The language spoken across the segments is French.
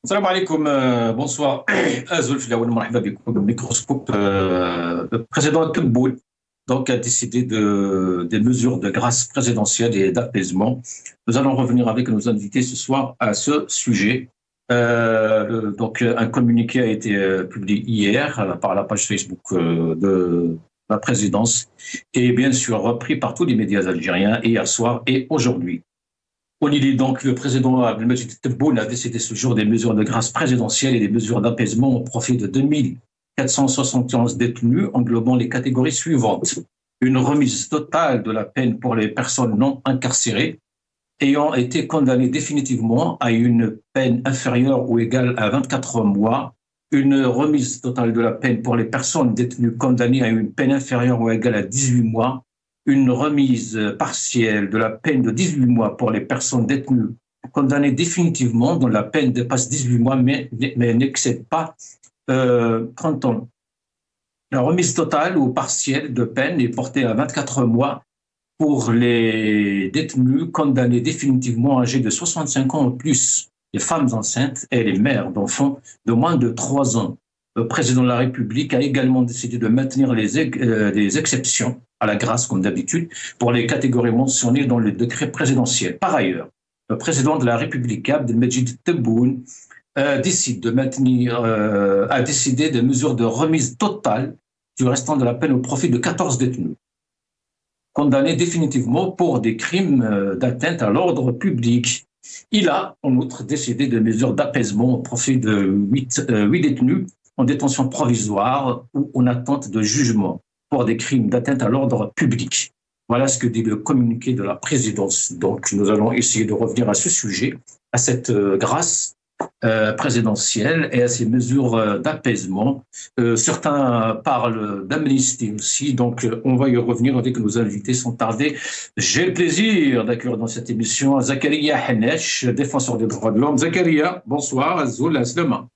السلام عليكم bonsoir. Azul في الأول مرحبا بكم بالميكروسcope. Le président Tebboune donc a décidé des mesures de grâce présidentielle et d'apaisement. Nous allons revenir avec nos invités ce soir à ce sujet. Donc un communiqué a été publié hier par la page Facebook de la présidence et bien sûr repris par tous les médias algériens hier soir et aujourd'hui. On y lit donc le président Abdelmadjid Tebboune a décidé ce jour des mesures de grâce présidentielle et des mesures d'apaisement au profit de 2471 détenus englobant les catégories suivantes. Une remise totale de la peine pour les personnes non incarcérées ayant été condamnées définitivement à une peine inférieure ou égale à 24 mois. Une remise totale de la peine pour les personnes détenues condamnées à une peine inférieure ou égale à 18 mois. Une remise partielle de la peine de 18 mois pour les personnes détenues condamnées définitivement dont la peine dépasse 18 mois mais n'excède pas 30 ans. La remise totale ou partielle de peine est portée à 24 mois pour les détenus condamnés définitivement âgés de 65 ans ou plus, les femmes enceintes et les mères d'enfants de moins de 3 ans. Le président de la République a également décidé de maintenir les exceptions à la grâce, comme d'habitude, pour les catégories mentionnées dans le décret présidentiel. Par ailleurs, le président de la République, Abdelmadjid Tebboune, a décidé des mesures de remise totale du restant de la peine au profit de 14 détenus, condamnés définitivement pour des crimes d'atteinte à l'ordre public. Il a, en outre, décidé de mesures d'apaisement au profit de 8 détenus en détention provisoire ou en attente de jugement pour des crimes d'atteinte à l'ordre public. Voilà ce que dit le communiqué de la présidence. Donc, nous allons essayer de revenir à ce sujet, à cette grâce présidentielle et à ces mesures d'apaisement. Certains parlent d'amnistie aussi, donc on va y revenir dès que nos invités sont tardés. J'ai le plaisir d'accueillir dans cette émission Zakaria Hanesh, défenseur des droits de l'homme. Zakaria, bonsoir, Azoul Aslama.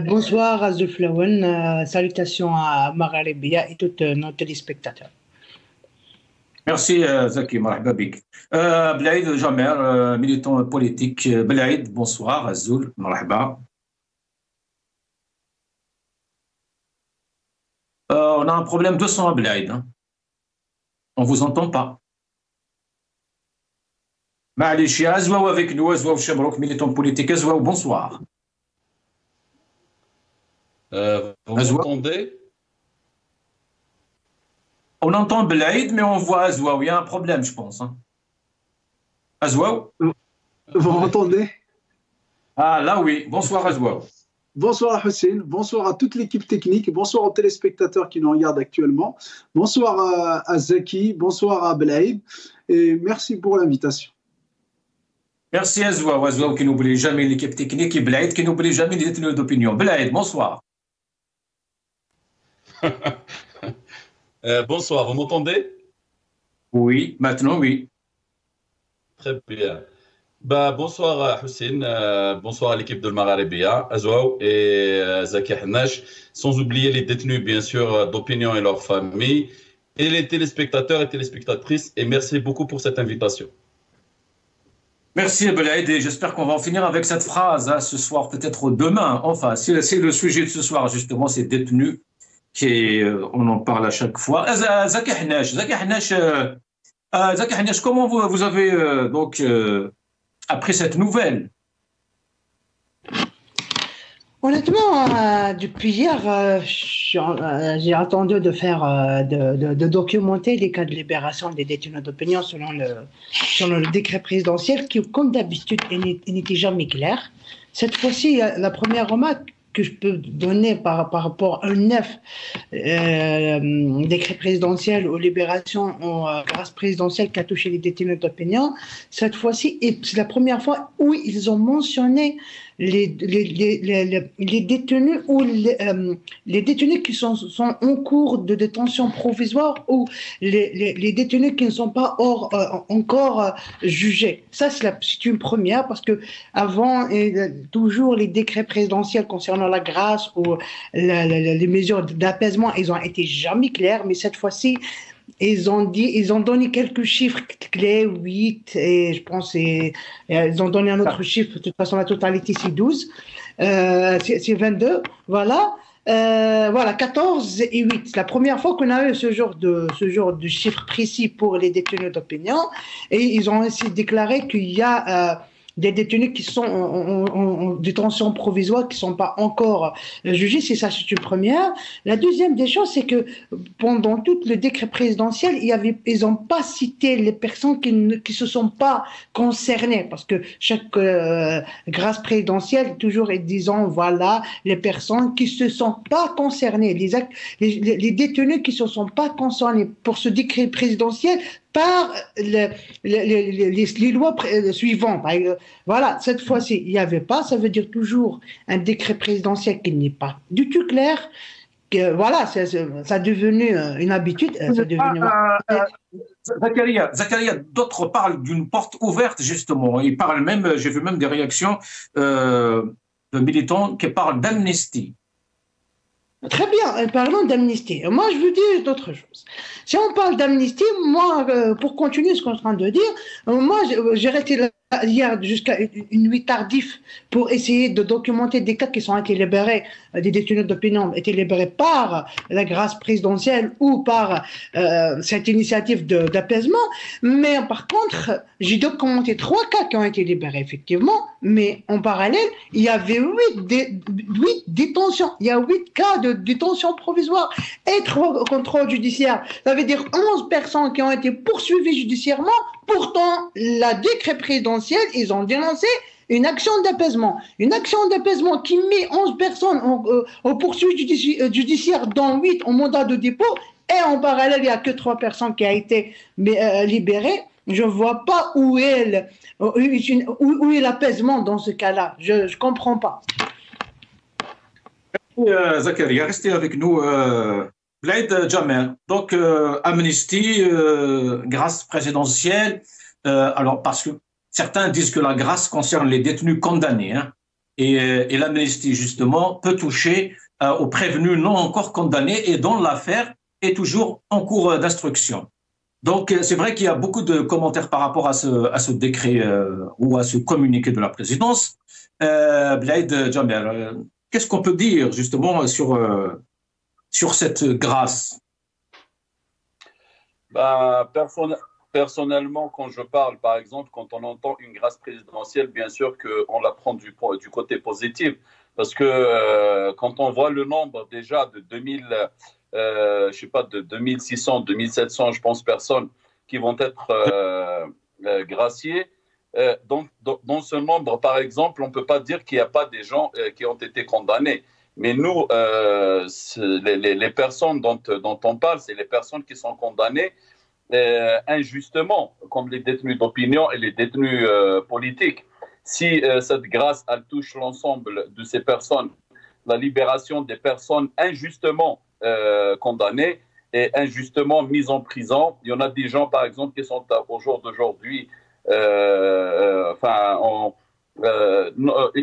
Bonsoir Azul Flawen, salutations à Maralebia et tous nos téléspectateurs. Merci Zaki, marhaba bik. Blaïd Jamer, militant politique. Blaïd, bonsoir, Azoul, marhaba. On a un problème de son à Blaïd. Hein. On ne vous entend pas. Ma'alish, Azwaou avec nous, Azwaou Chemrouk, militant politique. Azwaou, bonsoir. Vous m'entendez? On entend Blaïd, mais on voit Azwaou. Il y a un problème, je pense. Hein. Azwaou? Vous m'entendez? Ah, là oui. Bonsoir, Azwaou. Bonsoir, Hussein. Bonsoir à toute l'équipe technique. Bonsoir aux téléspectateurs qui nous regardent actuellement. Bonsoir à Zaki. Bonsoir à Blaïd. Et merci pour l'invitation. Merci, Azwaou. Azwaou qui n'oublie jamais l'équipe technique et Blaïd qui n'oublie jamais les détenus d'opinion. Blaïd, bonsoir. Bonsoir, vous m'entendez? Oui, maintenant oui. Très bien. Bonsoir Hussein, bonsoir à l'équipe de Maralebia, Azwaou et Zaki Hanesh, sans oublier les détenus bien sûr d'opinion et leurs familles, et les téléspectateurs et téléspectatrices, et merci beaucoup pour cette invitation. Merci Blaïd, et j'espère qu'on va en finir avec cette phrase hein, ce soir, peut-être demain. Enfin, c'est le sujet de ce soir, justement, ces détenus. On en parle à chaque fois. Zaki Hanesh, comment vous avez donc appris cette nouvelle? Honnêtement, depuis hier, j'ai attendu de documenter les cas de libération des détenus d'opinion selon le décret présidentiel qui, comme d'habitude, n'était jamais clair. Cette fois-ci, la première remarque que je peux donner par rapport à un neuf décret présidentiel aux libérations, aux grâces présidentielles qui a touché les détenus d'opinion, cette fois-ci, c'est la première fois où ils ont mentionné les détenus ou les détenus qui sont en cours de détention provisoire ou les détenus qui ne sont pas encore jugés. Ça, c'est une première parce que avant, toujours les décrets présidentiels concernant la grâce ou les mesures d'apaisement, ils ont été jamais clairs, mais cette fois-ci, ils ont donné quelques chiffres clés, 8, et je pense ils ont donné un autre chiffre, de toute façon la totalité c'est 12, c'est 22, voilà. Voilà, 14 et 8. C'est la première fois qu'on a eu ce genre de chiffre précis pour les détenus d'opinion. Et ils ont aussi déclaré qu'il y a des détenus qui sont en détention provisoire, qui ne sont pas encore jugés. C'est ça, c'est une première. La deuxième des choses, c'est que pendant tout le décret présidentiel, ils n'ont pas cité les personnes qui ne se sont pas concernées. Parce que chaque grâce présidentielle, toujours ils disant, voilà, les personnes qui ne se sont pas concernées, les détenus qui ne se sont pas concernés pour ce décret présidentiel, par les lois suivantes. Voilà, cette fois-ci, il n'y avait pas, ça veut dire toujours un décret présidentiel qui n'est pas du tout clair. Que, voilà, ça a devenu une habitude. Zakaria, d'autres parlent d'une porte ouverte, justement. Ils parlent même, j'ai vu même des réactions de militants qui parlent d'amnistie. Très bien, parlons d'amnistie. Moi, je veux dire d'autres choses. Si on parle d'amnistie, moi, pour continuer ce qu'on est en train de dire, moi, j'ai resté là hier jusqu'à une nuit tardive pour essayer de documenter des cas qui ont été libérés, des détenus d'opinion été libérés par la grâce présidentielle ou par cette initiative d'apaisement. Mais par contre, j'ai documenté 3 cas qui ont été libérés, effectivement, mais en parallèle, il y avait 8 détentions. Il y a 8 cas de détention provisoire et 3 contrôles judiciaires. Ça veut dire 11 personnes qui ont été poursuivies judiciairement. Pourtant, le décret présidentiel, ils ont dénoncé une action d'apaisement. Une action d'apaisement qui met 11 personnes en poursuite judiciaire, dont 8 en mandat de dépôt, et en parallèle, il n'y a que 3 personnes qui ont été libérées. Je ne vois pas où est l'apaisement dans ce cas-là. Je ne comprends pas. Zakaria, restez avec nous. Blaid Jamer, donc amnistie, grâce présidentielle, alors parce que certains disent que la grâce concerne les détenus condamnés, hein, et l'amnistie justement peut toucher aux prévenus non encore condamnés et dont l'affaire est toujours en cours d'instruction. Donc c'est vrai qu'il y a beaucoup de commentaires par rapport à ce décret ou à ce communiqué de la présidence. Blaid Jamer, qu'est-ce qu'on peut dire justement sur cette grâce? Personnellement, quand je parle, par exemple, quand on entend une grâce présidentielle, bien sûr qu'on la prend du côté positif. Parce que quand on voit le nombre déjà de 2600, 2700, je pense, personnes qui vont être graciées, donc dans ce nombre, par exemple, on ne peut pas dire qu'il n'y a pas des gens qui ont été condamnés. Mais nous, les personnes dont on parle, c'est les personnes qui sont condamnées injustement, comme les détenus d'opinion et les détenus politiques. Si cette grâce, elle touche l'ensemble de ces personnes, la libération des personnes injustement condamnées et injustement mises en prison, il y en a des gens, par exemple, qui sont au jour d'aujourd'hui,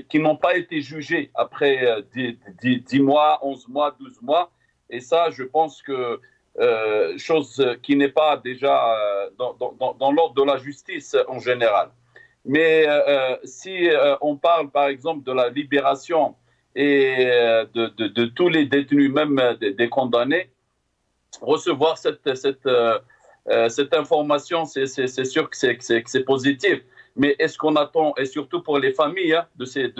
qui n'ont pas été jugés après 10 mois, 11 mois, 12 mois. Et ça, je pense que chose qui n'est pas déjà dans l'ordre de la justice en général. Mais si on parle, par exemple, de la libération et de tous les détenus, même des condamnés, recevoir cette information, c'est sûr que c'est positif. Mais est-ce qu'on attend, et surtout pour les familles de ces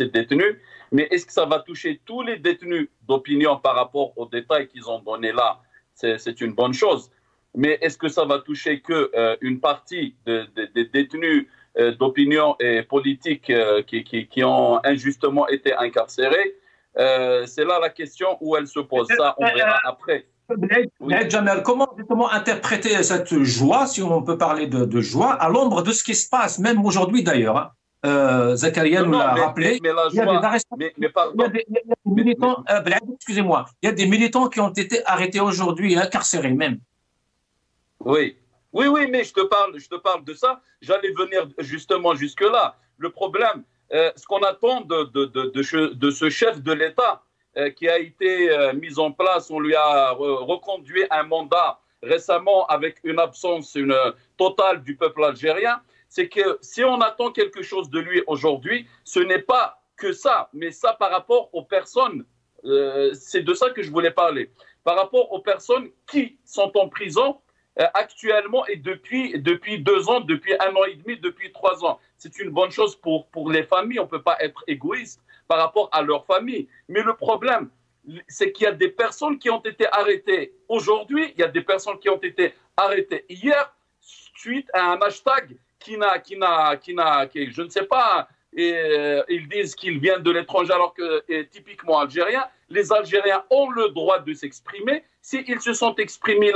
détenus, mais est-ce que ça va toucher tous les détenus d'opinion par rapport aux détails qu'ils ont donnés là? C'est une bonne chose. Mais est-ce que ça va toucher qu'une partie des détenus d'opinion et politiques qui ont injustement été incarcérés? C'est là la question où elle se pose. Ça, on verra après. Oui. Jamel, comment justement interpréter cette joie, si on peut parler de joie, à l'ombre de ce qui se passe, même aujourd'hui d'ailleurs, hein. Zakaria nous l'a rappelé. Mais la joie, excusez-moi, il y a des militants qui ont été arrêtés aujourd'hui, incarcérés même. Oui, mais je te parle de ça. J'allais venir justement jusque-là. Le problème, ce qu'on attend de ce chef de l'État, qui a été mis en place, on lui a reconduit un mandat récemment avec une absence totale du peuple algérien, c'est que si on attend quelque chose de lui aujourd'hui, ce n'est pas que ça, mais ça par rapport aux personnes, c'est de ça que je voulais parler, par rapport aux personnes qui sont en prison actuellement et depuis 2 ans, depuis 1 an et demi, depuis 3 ans. C'est une bonne chose pour les familles, on ne peut pas être égoïste par rapport à leur famille. Mais le problème, c'est qu'il y a des personnes qui ont été arrêtées aujourd'hui, il y a des personnes qui ont été arrêtées hier suite à un hashtag qui je ne sais pas, ils disent qu'ils viennent de l'étranger alors que typiquement algérien. Les Algériens ont le droit de s'exprimer. S'ils se sont exprimés,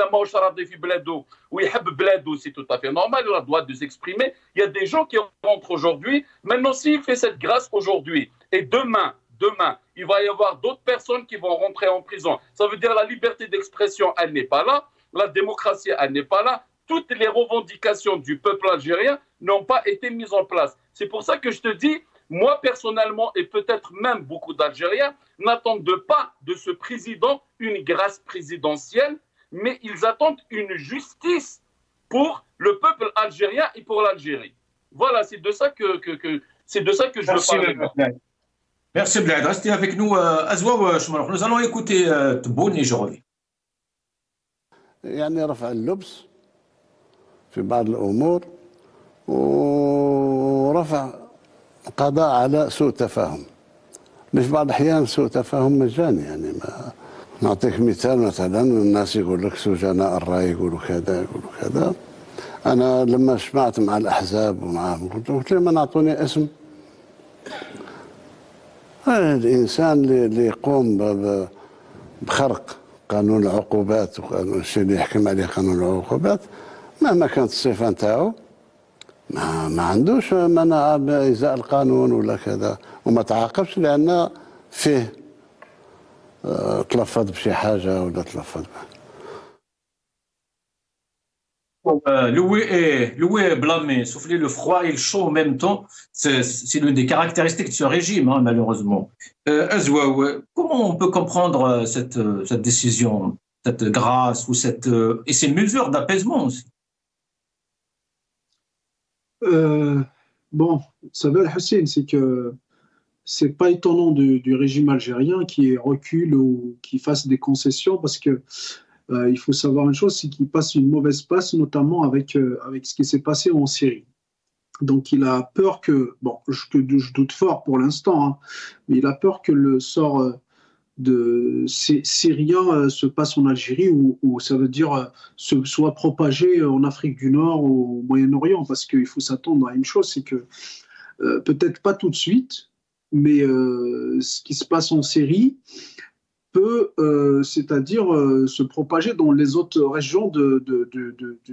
c'est tout à fait normal, ils ont le droit de s'exprimer. Il y a des gens qui rentrent aujourd'hui. Maintenant, s'il fait cette grâce aujourd'hui et demain, il va y avoir d'autres personnes qui vont rentrer en prison. Ça veut dire la liberté d'expression, elle n'est pas là. La démocratie, elle n'est pas là. Toutes les revendications du peuple algérien n'ont pas été mises en place. C'est pour ça que je te dis, moi personnellement, et peut-être même beaucoup d'Algériens, n'attendent pas de ce président une grâce présidentielle, mais ils attendent une justice pour le peuple algérien et pour l'Algérie. Voilà, c'est de ça que je veux parler. Merci Bled. Restez avec nous, Azwa. Nous allons écouter Tebboune et je reviens. يعني رفع اللبس في بعض الأمور ورفع قضاء على سوء تفاهم. مش بعض الأحيان سوء تفاهم مجاني، يعني ما نعطيك مثال، مثلا الناس يقول لك سجناء الرأي يقولوا كذا يقولوا كذا. أنا لما اجتمعت مع الأحزاب ومعهم قلت لهم أعطوني اسم الإنسان اللي يقوم بخرق قانون العقوبات والشيء اللي يحكم عليه قانون العقوبات، مهما كانت الصفة نتاعو ما عندوش منع بإزاء القانون ولا كذا، وما تعاقبش لأن فيه تلفظ بشي حاجة ولا تلفظ Louer, blâmer, souffler le froid et le chaud en même temps, c'est l'une des caractéristiques de ce régime, hein, malheureusement. Azwa, comment on peut comprendre cette décision, cette grâce ou et ces mesures d'apaisement aussi? Bon, ça veut Hussein, c'est que c'est pas étonnant du régime algérien qui recule ou qui fasse des concessions, parce que il faut savoir une chose, c'est qu'il passe une mauvaise passe, notamment avec ce qui s'est passé en Syrie. Donc il a peur que, bon, je doute fort pour l'instant, hein, mais il a peur que le sort de Syriens se passe en Algérie, ou ça veut dire soit propagé en Afrique du Nord ou au Moyen-Orient, parce qu'il faut s'attendre à une chose, c'est que peut-être pas tout de suite, mais ce qui se passe en Syrie peut, c'est-à-dire se propager dans les autres régions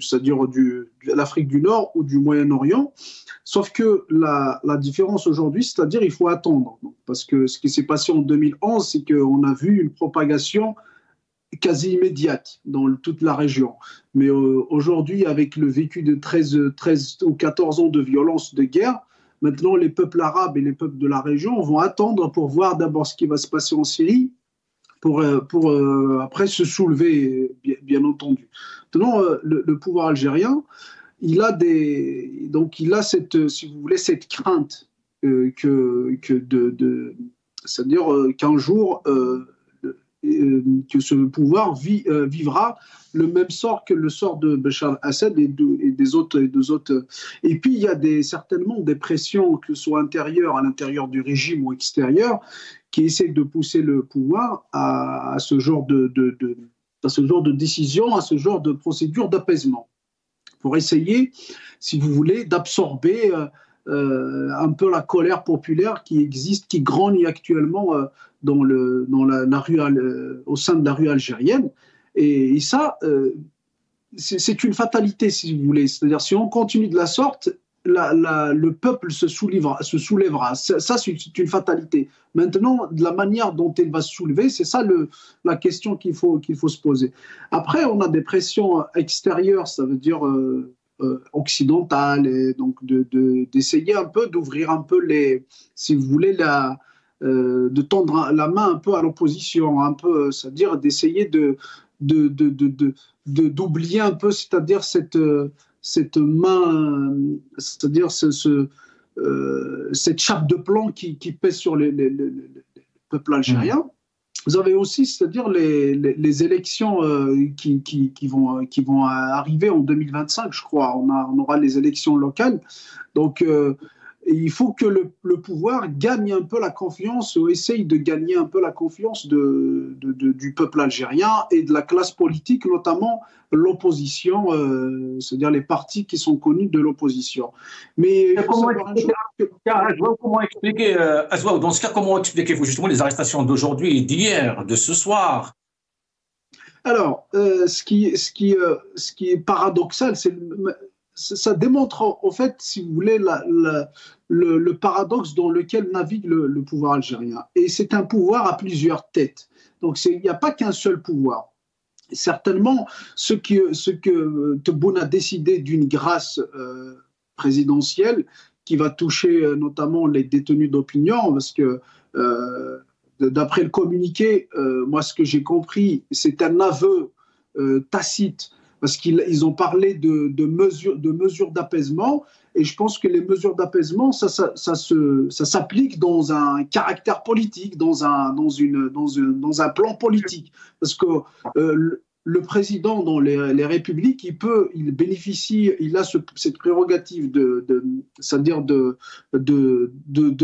c'est-à-dire de l'Afrique du Nord ou du Moyen-Orient. Sauf que la différence aujourd'hui, c'est-à-dire il faut attendre. Parce que ce qui s'est passé en 2011, c'est qu'on a vu une propagation quasi immédiate dans toute la région. Mais aujourd'hui, avec le vécu de 13 ou 14 ans de violence, de guerre, maintenant les peuples arabes et les peuples de la région vont attendre pour voir d'abord ce qui va se passer en Syrie, pour après se soulever, bien entendu. Maintenant, le pouvoir algérien, il a cette, si vous voulez, cette crainte c'est-à-dire qu'un jour que ce pouvoir vivra le même sort que le sort de Bachar el-Assad et des autres. Et puis il y a certainement des pressions, que ce soit à l'intérieur du régime ou extérieures, qui essaient de pousser le pouvoir à ce genre de décision, à ce genre de procédure d'apaisement, pour essayer, si vous voulez, d'absorber un peu la colère populaire qui existe, qui grandit actuellement au sein de la rue algérienne. Et ça, c'est une fatalité, si vous voulez. C'est-à-dire, si on continue de la sorte, le peuple se soulèvera. Ça, c'est une fatalité. Maintenant, de la manière dont elle va se soulever, c'est ça la question qu'il faut se poser. Après, on a des pressions extérieures, ça veut dire occidentales, et donc d'essayer un peu d'ouvrir un peu si vous voulez, de tendre la main un peu à l'opposition, un peu, c'est-à-dire d'essayer d'oublier un peu, c'est-à-dire cette main, c'est-à-dire cette chape de plomb qui pèse sur le peuple algérien. Vous avez aussi, c'est-à-dire les élections qui vont arriver en 2025, je crois. On aura les élections locales. Donc, il faut que le pouvoir gagne un peu la confiance, ou essaye de gagner un peu la confiance du peuple algérien et de la classe politique, notamment l'opposition, c'est-à-dire les partis qui sont connus de l'opposition. Mais comment expliquer, Azouaou, dans ce cas, comment expliquer justement les arrestations d'aujourd'hui et d'hier, de ce soir? Alors, ce qui est paradoxal, ça démontre en fait, si vous voulez, le paradoxe dans lequel navigue le pouvoir algérien. Et c'est un pouvoir à plusieurs têtes. Donc il n'y a pas qu'un seul pouvoir. Certainement, ce que Tebboune a décidé d'une grâce présidentielle qui va toucher notamment les détenus d'opinion, parce que d'après le communiqué, moi ce que j'ai compris, c'est un aveu tacite, parce qu'ils ont parlé de mesures d'apaisement, et je pense que les mesures d'apaisement, ça s'applique dans un caractère politique, dans un plan politique, parce que le président dans les républiques, il bénéficie, il a cette prérogative c'est-à-dire de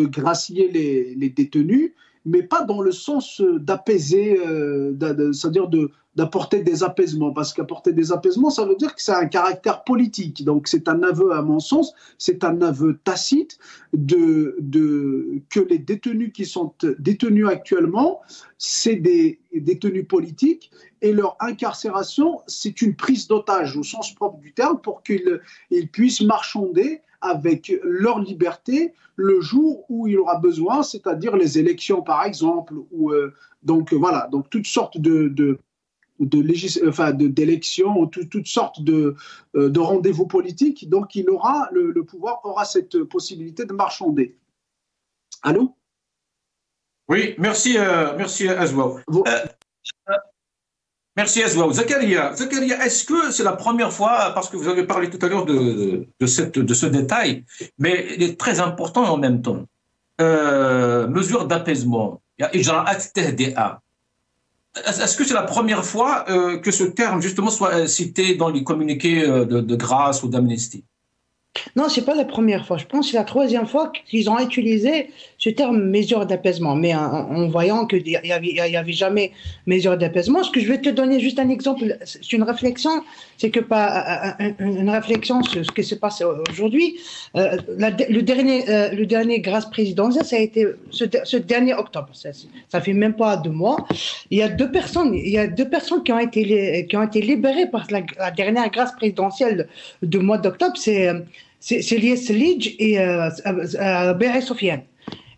gracier les détenus, mais pas dans le sens d'apaiser, c'est-à-dire d'apporter des apaisements, parce qu'apporter des apaisements, ça veut dire que c'est un caractère politique. Donc c'est un aveu, à mon sens, c'est un aveu tacite que les détenus qui sont détenus actuellement, c'est des détenus politiques, et leur incarcération, c'est une prise d'otage au sens propre du terme, pour qu'ils puissent marchander avec leur liberté le jour où il aura besoin, c'est-à-dire les élections par exemple, donc voilà, donc toutes sortes d'élections, ou toutes sortes de rendez-vous politiques. Donc le pouvoir aura cette possibilité de marchander. Allô? Oui, merci Azouaou. Merci Azouaou. Zakaria, est-ce que c'est la première fois, parce que vous avez parlé tout à l'heure de ce détail, mais il est très important en même temps, mesure d'apaisement, est-ce que c'est la première fois que ce terme justement soit cité dans les communiqués de grâce ou d'amnistie? Non, c'est pas la première fois. Je pense que c'est la troisième fois qu'ils ont utilisé ce terme mesure d'apaisement, mais en voyant qu'il n'y avait jamais mesure d'apaisement. Ce que je vais te donner juste un exemple, c'est une réflexion, c'est que une réflexion sur ce qui se passe aujourd'hui. Le dernier grâce présidentielle, ça a été ce dernier octobre. Ça fait même pas 2 mois. Il y a deux personnes qui ont été libérées par la dernière grâce présidentielle du mois d'octobre. C'est Lies Lidj et Be'er Sofiane.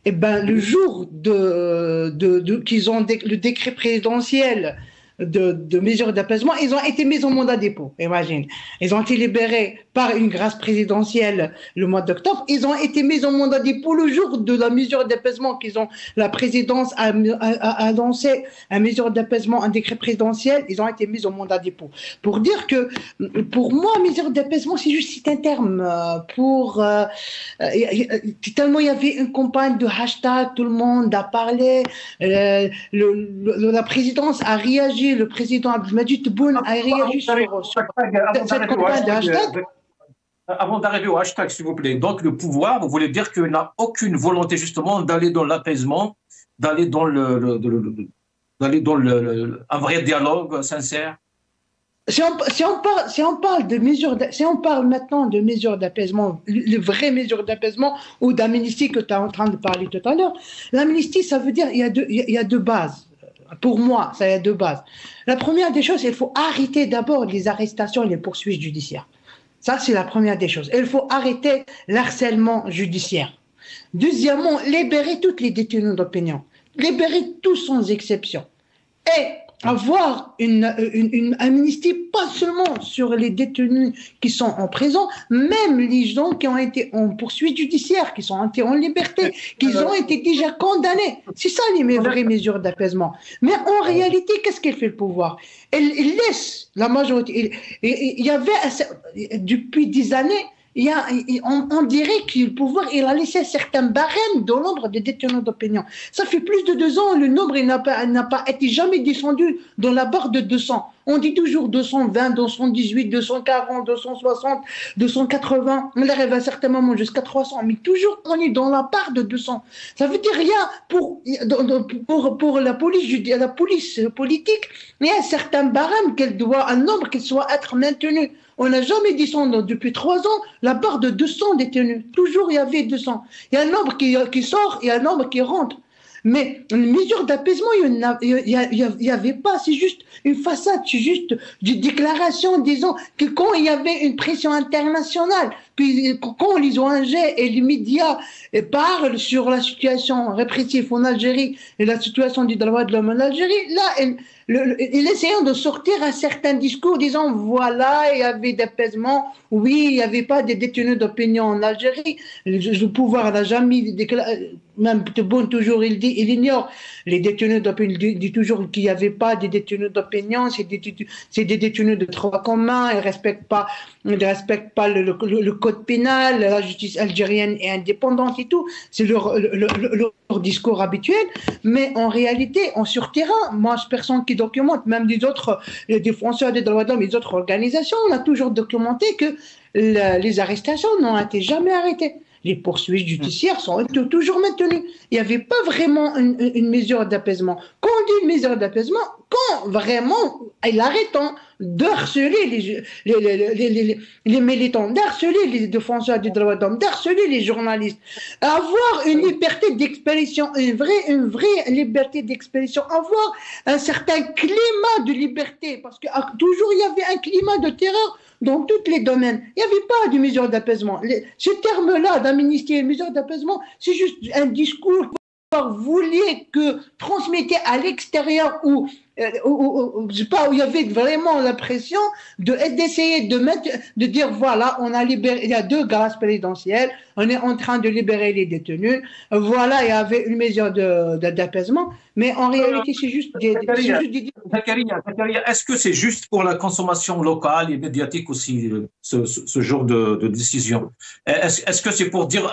Et ben le jour qu'ils ont le décret présidentiel de mesures d'apaisement, ils ont été mis en mandat dépôt, imagine. Ils ont été libérés par une grâce présidentielle le mois d'octobre. Ils ont été mis en mandat dépôt le jour de la mesure d'apaisement la présidence a lancé une mesure d'apaisement, un décret présidentiel. Ils ont été mis en mandat dépôt. Pour dire que, pour moi, mesure d'apaisement, c'est juste un terme tellement il y avait une campagne de hashtag, tout le monde a parlé, la présidence a réagi. Le président Abdelmadjid Tebboune a réagi sur cette campagne de hashtag. Avant d'arriver au hashtag, s'il vous plaît, donc le pouvoir, vous voulez dire qu'il n'a aucune volonté justement d'aller dans l'apaisement, d'aller dans un vrai dialogue sincère? Si on parle maintenant de mesures d'apaisement, les vraies mesures d'apaisement ou d'amnistie que tu es en train de parler tout à l'heure, l'amnistie, ça veut dire il y a deux bases. Pour moi, ça y a 2 bases. La première des choses, il faut arrêter d'abord les arrestations et les poursuites judiciaires. Ça, c'est la première des choses. Il faut arrêter l'harcèlement judiciaire. Deuxièmement, libérer toutes les détenus d'opinion. Libérer tous sans exception. Et avoir une amnistie, pas seulement sur les détenus qui sont en prison, même les gens qui ont été en poursuite judiciaire, qui sont été en liberté, qui ont été déjà condamnés. C'est ça les vraies mesures d'apaisement. Mais en réalité, qu'est-ce qu'elle fait le pouvoir? Elle laisse la majorité. Il y avait, depuis des années, on dirait que le pouvoir il a laissé certains barèmes de nombre de détenus d'opinion. Ça fait plus de 2 ans, le nombre n'a pas été jamais descendu dans la barre de 200. On dit toujours 220, 218, 240, 260, 280. On arrive à certains moments jusqu'à 300, mais toujours on est dans la barre de 200. Ça veut dire rien pour la police politique. Il y a un certain barème un nombre qui doit être maintenu. On n'a jamais descendu depuis 3 ans la barre de 200 détenus. Toujours il y avait 200. Il y a un nombre qui sort, il y a un nombre qui rentre. Mais une mesure d'apaisement, il n'y avait pas. C'est juste une façade, c'est juste une déclaration disant que quand il y avait une pression internationale, puis quand les ONG et les médias parlent sur la situation répressive en Algérie et la situation des droits de l'homme en Algérie, là, il essayait de sortir un certain discours disant voilà, il y avait d'apaisement, oui, il n'y avait pas de détenus d'opinion en Algérie, le pouvoir n'a jamais déclaré, même Tebboune toujours il ignore les détenus d'opinion, il dit toujours qu'il n'y avait pas de détenus d'opinion, c'est des détenus de droit commun, ils ne respectent pas le code pénal, la justice algérienne est indépendante et tout, c'est leur discours habituel, mais en réalité, sur terrain, moi, personne qui documente, même des autres les défenseurs des droits de l'homme et des autres organisations, on a toujours documenté que les arrestations n'ont été jamais arrêtées. Les poursuites judiciaires sont toujours maintenues. Il n'y avait pas vraiment une mesure d'apaisement. Quand on dit une mesure d'apaisement, quand vraiment, il arrête de harceler les militants, d'harceler les défenseurs des droits de l'homme, d'harceler les journalistes, avoir une liberté d'expression, une vraie liberté d'expression, avoir un certain climat de liberté, parce que toujours il y avait un climat de terreur dans tous les domaines. Il n'y avait pas de mesure d'apaisement. Ce terme-là, d'amnistie et mesure d'apaisement, c'est juste un discours que vous vouliez que transmettez à l'extérieur où je sais pas, où il y avait vraiment l'impression d'essayer de dire voilà, on a libéré, il y a 2 grâces présidentielles, on est en train de libérer les détenus, voilà, il y avait une mesure d'apaisement, mais en réalité c'est juste des Zakaria, est-ce que c'est juste pour la consommation locale et médiatique aussi ce genre de décision? Est-ce que c'est pour dire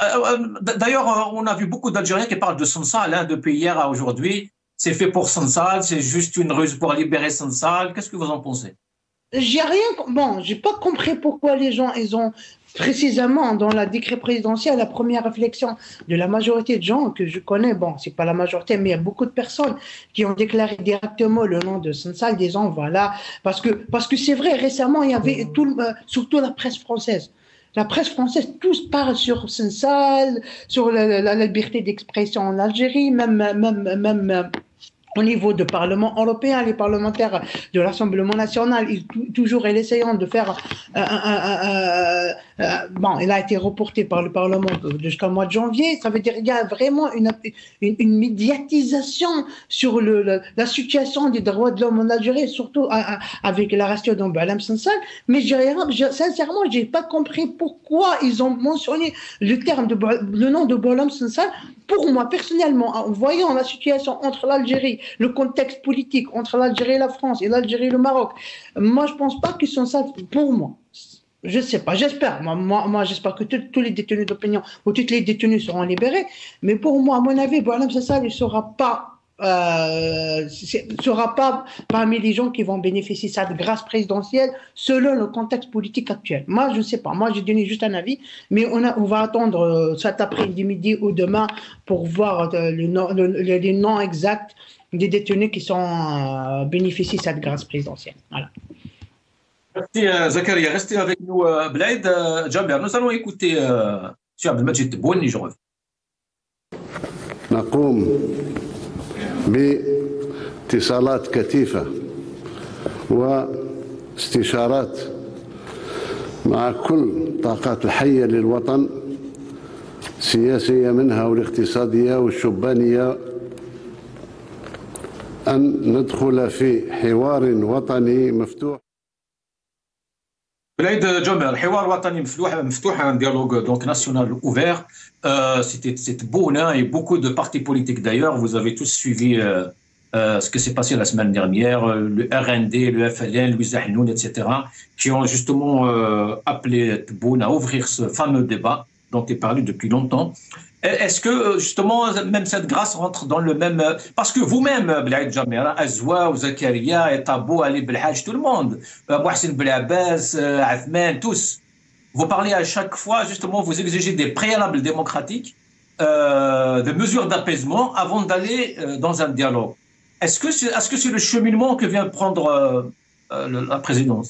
d'ailleurs on a vu beaucoup d'Algériens qui parlent de Sansal depuis hier à aujourd'hui. C'est fait pour Sansal, c'est juste une ruse pour libérer Sansal. Qu'est-ce que vous en pensez? J'ai pas compris pourquoi les gens, ils ont précisément dans la décret présidentiel, la première réflexion de la majorité de gens que je connais, c'est pas la majorité, mais il y a beaucoup de personnes qui ont déclaré directement le nom de Sansal, disant voilà, parce que c'est vrai, récemment, il y avait surtout la presse française. La presse française, tous parlent sur Sansal, sur la liberté d'expression en Algérie, même au niveau du Parlement européen, les parlementaires de l'Assemblée nationale, toujours essayant de faire il a été reporté par le Parlement jusqu'au mois de janvier. Ça veut dire qu'il y a vraiment une médiatisation sur la situation des droits de l'homme en Algérie, surtout avec l'arrestation de Boualem Sansal. Mais sincèrement, j'ai pas compris pourquoi ils ont mentionné le nom de Boualem Sansal. Pour moi, personnellement, en voyant la situation entre l'Algérie, le contexte politique entre l'Algérie et la France et l'Algérie et le Maroc, moi, je pense pas qu'ils sont ça pour moi. Je sais pas, j'espère. Moi, j'espère que tous les détenus d'opinion ou toutes les détenus seront libérés. Mais pour moi, à mon avis, Boualem Sansal ne sera pas parmi les gens qui vont bénéficier de cette grâce présidentielle selon le contexte politique actuel. Moi, je ne sais pas. Moi, j'ai donné juste un avis, mais on va attendre cet après-midi ou demain pour voir les noms exacts des détenus qui sont bénéficient de cette grâce présidentielle. Voilà. Merci Zakaria. Restez avec nous, Blaid. Jaber, nous allons écouter M. Abdelmajid Tebboune, je reviens. نقوم باتصالات كثيفة واستشارات مع كل الطاقات الحية للوطن، السياسية منها والاقتصادية والشبانية. أن ندخل في حوار وطني مفتوح. Blaïd Jamer, الحوار الوطني مفتوح, un dialogue donc national ouvert. C'était beau, hein, et beaucoup de partis politiques d'ailleurs. Vous avez tous suivi ce qui s'est passé la semaine dernière, le RND, le FLN, Louis Zahnoun, etc., qui ont justement appelé Tebboune à ouvrir ce fameux débat dont il parlait depuis longtemps. Est-ce que justement même cette grâce rentre dans le même, parce que vous-même Blaïd Jamer, Azwa, Zakaria, et Tabou, Ali Belhaj, tout le monde, Mohsen Belabès, Athman, tous, vous parlez à chaque fois, justement, vous exigez des préalables démocratiques, des mesures d'apaisement avant d'aller dans un dialogue. Est-ce que c'est le cheminement que vient prendre la présidence?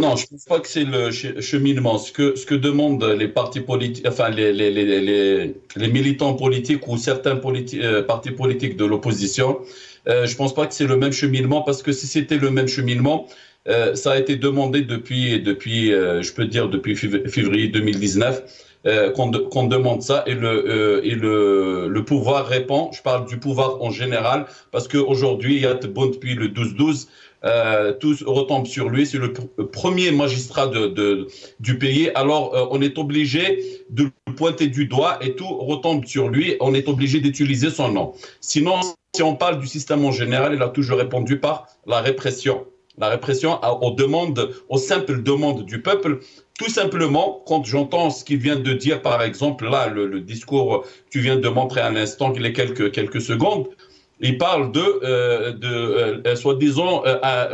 Non, je ne pense pas que c'est le cheminement. Ce que demandent les partis politiques, enfin les militants politiques ou certains partis politiques de l'opposition, je ne pense pas que c'est le même cheminement, parce que si c'était le même cheminement, ça a été demandé depuis je peux dire depuis février 2019 qu'on demande ça, et le pouvoir répond. Je parle du pouvoir en général, parce qu'aujourd'hui il y a Tebboune depuis le 12-12. Tout retombe sur lui, c'est le premier magistrat du pays, alors on est obligé de le pointer du doigt et tout retombe sur lui, on est obligé d'utiliser son nom. Sinon, si on parle du système en général, il a toujours répondu par la répression. La répression aux simples demandes du peuple. Tout simplement, quand j'entends ce qu'il vient de dire, par exemple, là, le discours que tu viens de montrer à l'instant, il y a quelques secondes, il parle soi-disant,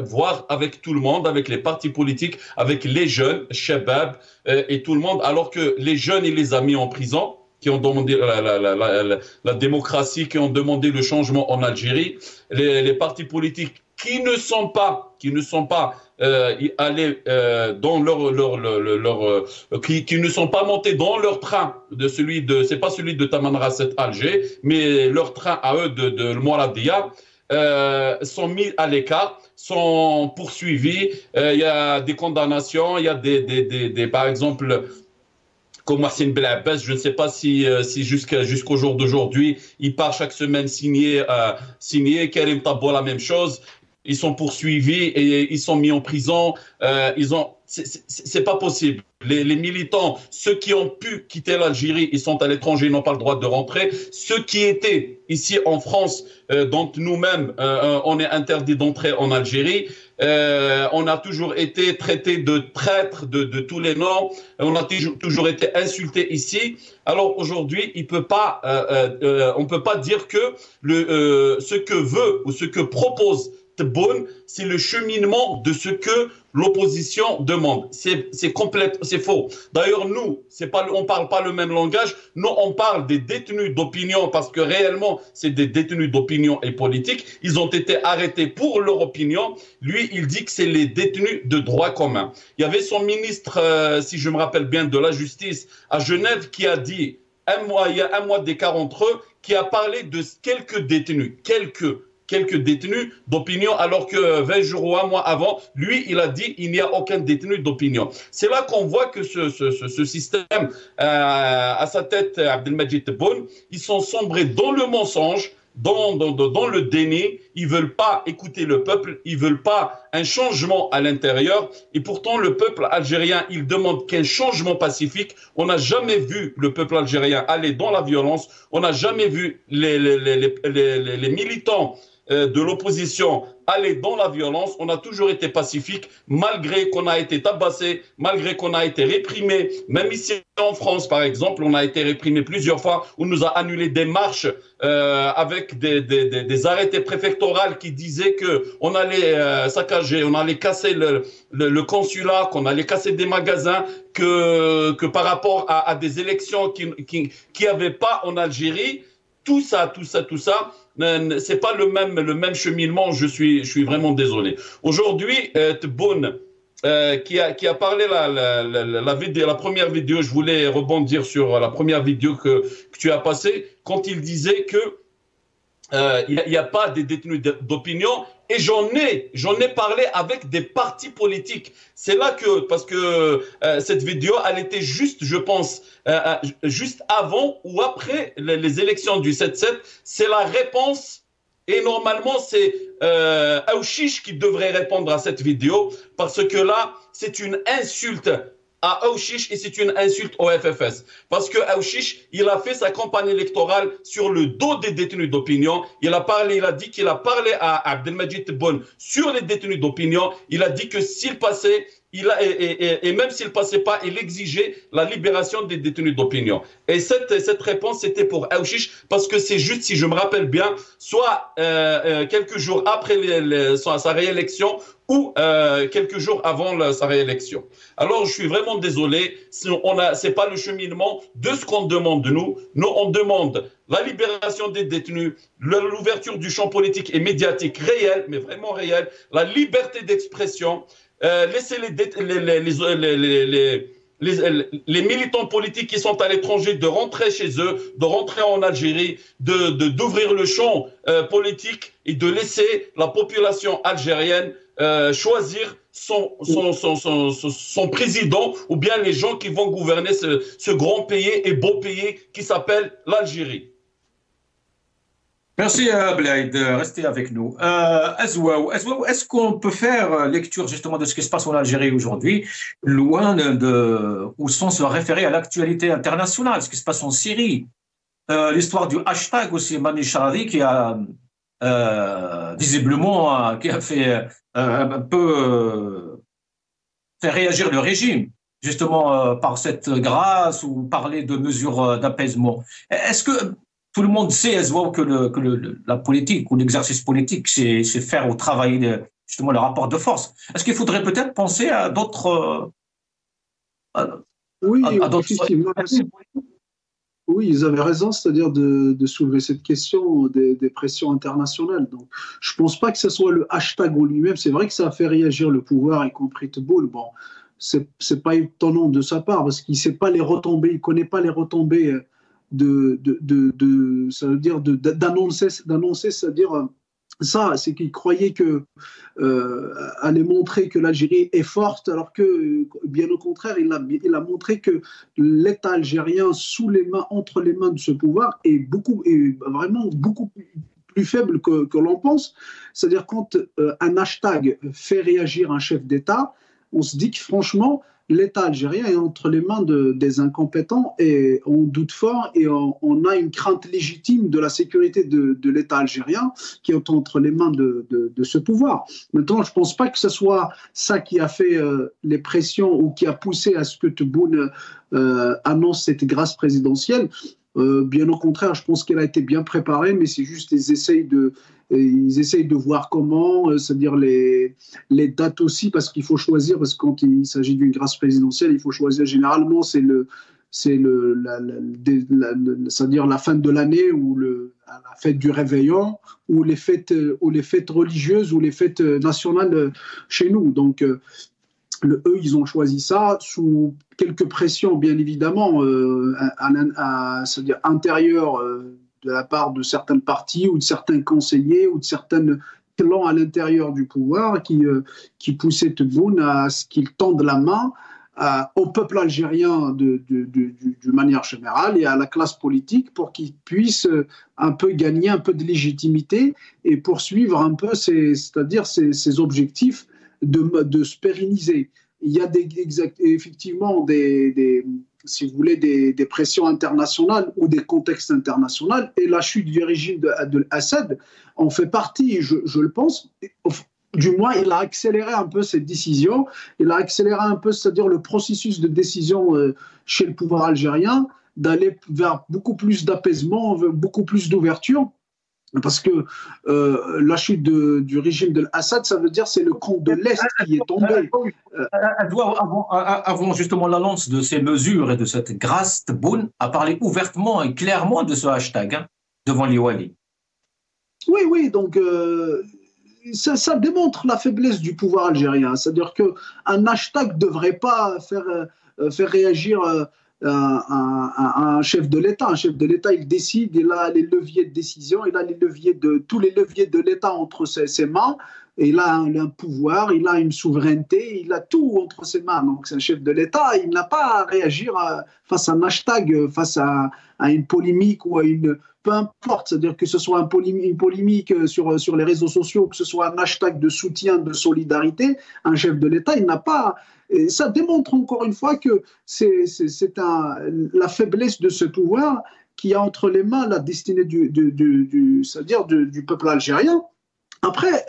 voir avec tout le monde, avec les partis politiques, avec les jeunes, Shabab et tout le monde, alors que les jeunes, il les a mis en prison, qui ont demandé la démocratie, qui ont demandé le changement en Algérie, les partis politiques qui ne sont pas allés dans qui ne sont pas montés dans leur train c'est pas celui de Taman Rasset Alger, mais leur train à eux de Mouradia, sont mis à l'écart, sont poursuivis. Il y a des condamnations, il y a des par exemple, comme Mohsen Belabès, je ne sais pas si jusqu'au jour d'aujourd'hui, il part chaque semaine signer. Karim Tabou, la même chose. Ils sont poursuivis et ils sont mis en prison. C'est pas possible. Les militants, ceux qui ont pu quitter l'Algérie, ils sont à l'étranger, ils n'ont pas le droit de rentrer. Ceux qui étaient ici en France, dont nous-mêmes, on est interdit d'entrer en Algérie. On a toujours été traités de traîtres, de tous les noms. On a toujours été insultés ici. Alors aujourd'hui, on peut pas dire que ce que veut ou ce que propose Tebboune, c'est le cheminement de ce que l'opposition demande. C'est faux. D'ailleurs, on parle pas le même langage. Nous, on parle des détenus d'opinion, parce que réellement, c'est des détenus d'opinion et politique. Ils ont été arrêtés pour leur opinion. Lui, il dit que c'est les détenus de droit commun. Il y avait son ministre, si je me rappelle bien, de la Justice à Genève, qui a dit il y a un mois d'écart entre eux, qui a parlé de quelques détenus, quelques détenus d'opinion, alors que 20 jours ou un mois avant, lui, il a dit il n'y a aucun détenu d'opinion. C'est là qu'on voit que ce système, à sa tête, Abdelmadjid Tebboune, ils sont sombrés dans le mensonge, dans le déni. Ils veulent pas écouter le peuple, ils veulent pas un changement à l'intérieur. Et pourtant, le peuple algérien, il demande qu'un changement pacifique. On n'a jamais vu le peuple algérien aller dans la violence. On n'a jamais vu les militants de l'opposition aller dans la violence. On a toujours été pacifique, malgré qu'on a été tabassé, malgré qu'on a été réprimé. Même ici en France, par exemple, on a été réprimé plusieurs fois. On nous a annulé des marches avec des arrêtés préfectoraux qui disaient qu'on allait saccager, on allait casser le consulat, qu'on allait casser des magasins, que par rapport à des élections qui n'y avait pas en Algérie. Tout ça, c'est pas le même cheminement. Je suis vraiment désolé. Aujourd'hui, Tebboune, qui a parlé la première vidéo, je voulais rebondir sur la première vidéo que tu as passée, quand il disait que il n'y a pas des détenus d'opinion, et j'en ai parlé avec des partis politiques. C'est là que, parce que cette vidéo, elle était juste, je pense, juste avant ou après les élections du 7-7, c'est la réponse, et normalement c'est Aouchiche qui devrait répondre à cette vidéo, parce que là, c'est une insulte à Aouchiche et c'est une insulte au FFS. Parce que Aouchiche, il a fait sa campagne électorale sur le dos des détenus d'opinion. Il a dit qu'il a parlé à Abdelmajid Tebboune sur les détenus d'opinion. Il a dit que s'il passait, et même s'il passait pas, il exigeait la libération des détenus d'opinion. Et cette réponse, c'était pour Aouchiche, parce que c'est juste, si je me rappelle bien, soit quelques jours après sa réélection, ou quelques jours avant sa réélection. Alors, je suis vraiment désolé, c'est pas le cheminement de ce qu'on demande de nous. Nous, on demande la libération des détenus, l'ouverture du champ politique et médiatique réel, mais vraiment réel, la liberté d'expression, laisser les militants politiques qui sont à l'étranger de rentrer chez eux, de rentrer en Algérie, d'ouvrir le champ politique et de laisser la population algérienne choisir son président, ou bien les gens qui vont gouverner ce grand pays et beau pays qui s'appelle l'Algérie. Merci Blaïd, restez avec nous. Azouaou, est-ce qu'on peut faire lecture justement de ce qui se passe en Algérie aujourd'hui, loin ou sans se référer à l'actualité internationale, ce qui se passe en Syrie, l'histoire du hashtag aussi, Mani Charadi, qui a visiblement qui a fait un peu fait réagir le régime, justement par cette grâce, ou parler de mesures d'apaisement. Est-ce que tout le monde sait, que la politique ou l'exercice politique, c'est faire au travail justement le rapport de force? Est-ce qu'il faudrait peut-être penser à d'autres... Oui, effectivement. Oui, ils avaient raison, c'est-à-dire de soulever cette question des pressions internationales. Donc, je ne pense pas que ce soit le hashtag en lui-même. C'est vrai que ça a fait réagir le pouvoir, y compris Tebboune. Bon, c'est pas étonnant de sa part, parce qu'il sait pas les retombées, il connaît pas les retombées ça veut dire d'annoncer, c'est-à-dire ça, c'est qu'il croyait que allait montrer que l'Algérie est forte, alors que bien au contraire, il a montré que l'État algérien entre les mains de ce pouvoir est vraiment beaucoup plus faible que l'on pense. C'est-à-dire quand un hashtag fait réagir un chef d'État, on se dit que franchement, l'État algérien est entre les mains des incompétents, et on doute fort, et on a une crainte légitime de la sécurité de l'État algérien qui est entre les mains de ce pouvoir. Maintenant, je ne pense pas que ce soit ça qui a fait les pressions, ou qui a poussé à ce que Tebboune annonce cette grâce présidentielle. Bien au contraire, je pense qu'elle a été bien préparée, mais c'est juste qu'ils essayent de voir comment, c'est-à-dire les dates aussi, parce qu'il faut choisir, parce que quand il s'agit d'une grâce présidentielle, il faut choisir généralement, c'est-à-dire la fin de l'année, ou la fête du réveillon, ou les fêtes religieuses, ou les fêtes nationales chez nous. Donc, eux, ils ont choisi ça sous quelques pressions, bien évidemment, c'est-à-dire intérieures de la part de certains partis, ou de certains conseillers, ou de certains clans à l'intérieur du pouvoir qui poussaient Tebboune à ce qu'il tende la main au peuple algérien de manière générale, et à la classe politique, pour qu'il puisse un peu gagner un peu de légitimité et poursuivre un peu c'est-à-dire ses objectifs de se pérenniser. Il y a effectivement si vous voulez, des pressions internationales, ou des contextes internationaux, et la chute du régime d'Assad en fait partie, je le pense. Du moins, il a accéléré un peu cette décision, il a accéléré un peu, c'est-à-dire le processus de décision chez le pouvoir algérien, d'aller vers beaucoup plus d'apaisement, beaucoup plus d'ouverture. Parce que la chute du régime de Assad, ça veut dire c'est le camp de l'Est qui est tombé. Avant justement l'annonce de ces mesures et de cette grâce, Tebboune a parlé ouvertement et clairement de ce hashtag devant l'Iwali. Oui, donc ça démontre la faiblesse du pouvoir algérien. C'est-à-dire qu'un hashtag ne devrait pas faire réagir un chef de l'État. Un chef de l'État, il décide, il a les leviers de décision, il a tous les leviers de l'État entre ses mains. Et il a un pouvoir, il a une souveraineté, il a tout entre ses mains. Donc c'est un chef de l'État, il n'a pas à réagir face à un hashtag, face à une polémique ou à une... Peu importe, c'est-à-dire que ce soit une polémique sur les réseaux sociaux, que ce soit un hashtag de soutien, de solidarité, un chef de l'État, il n'a pas... Et ça démontre encore une fois que c'est la faiblesse de ce pouvoir qui a entre les mains la destinée c'est-à-dire du peuple algérien. Après,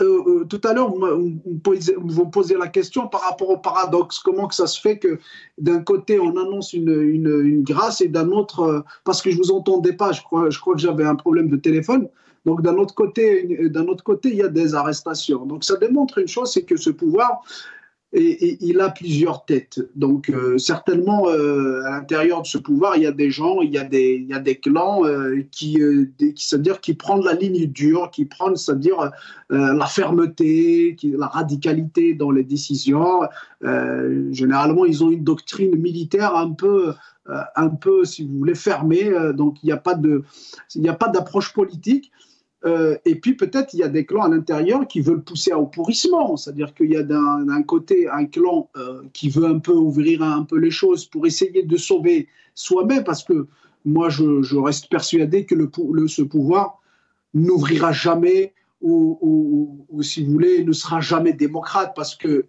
tout à l'heure, vous me posez la question par rapport au paradoxe. Comment que ça se fait que d'un côté, on annonce une grâce et d'un autre, parce que je ne vous entendais pas, je crois que j'avais un problème de téléphone. Donc d'un autre côté, il y a des arrestations. Donc ça démontre une chose, c'est que ce pouvoir, et il a plusieurs têtes. Donc certainement à l'intérieur de ce pouvoir, il y a des gens, il y a des clans c'est-à-dire qui prennent la ligne dure, qui prennent, c'est-à-dire la fermeté, la radicalité dans les décisions. Généralement, ils ont une doctrine militaire un peu, si vous voulez, fermée. Donc il n'y a pas d'approche politique. Et puis peut-être il y a des clans à l'intérieur qui veulent pousser au pourrissement, c'est-à-dire qu'il y a d'un côté un clan qui veut un peu ouvrir un peu les choses pour essayer de sauver soi-même, parce que moi je reste persuadé que ce pouvoir n'ouvrira jamais ou si vous voulez ne sera jamais démocrate, parce que